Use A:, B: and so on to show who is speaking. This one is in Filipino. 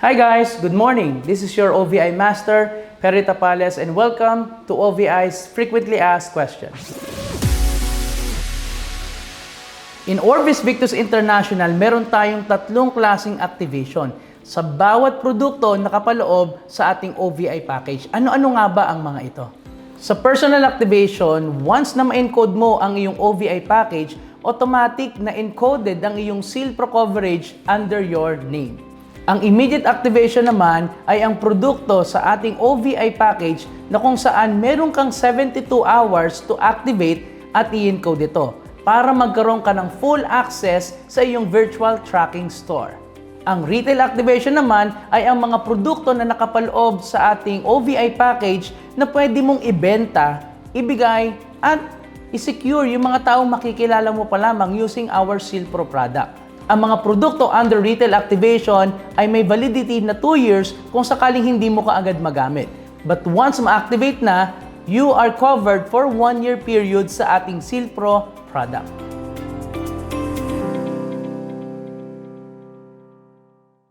A: Hi guys, good morning. This is your OVI Master, Perry Tapales, and welcome to OVI's Frequently Asked Questions. In Orbis Victus International, meron tayong tatlong klaseng activation. Sa bawat produkto nakapaloob sa ating OVI package. Ano-ano nga ba ang mga ito? Sa personal activation, once na ma-encode mo ang iyong OVI package, automatic na encoded ang iyong Seal Pro coverage under your name. Ang immediate activation naman ay ang produkto sa ating OVI package na kung saan meron kang 72 hours to activate at i-encode ito para magkaroon ka ng full access sa iyong virtual tracking store. Ang retail activation naman ay ang mga produkto na nakapaloob sa ating OVI package na pwede mong ibenta, ibigay, at i-secure yung mga taong makikilala mo pa lamang using our Seal Pro product. Ang mga produkto under retail activation ay may validity na 2 years kung sakaling hindi mo kaagad magamit. But once ma-activate na, you are covered for 1 year period sa ating Seal Pro product.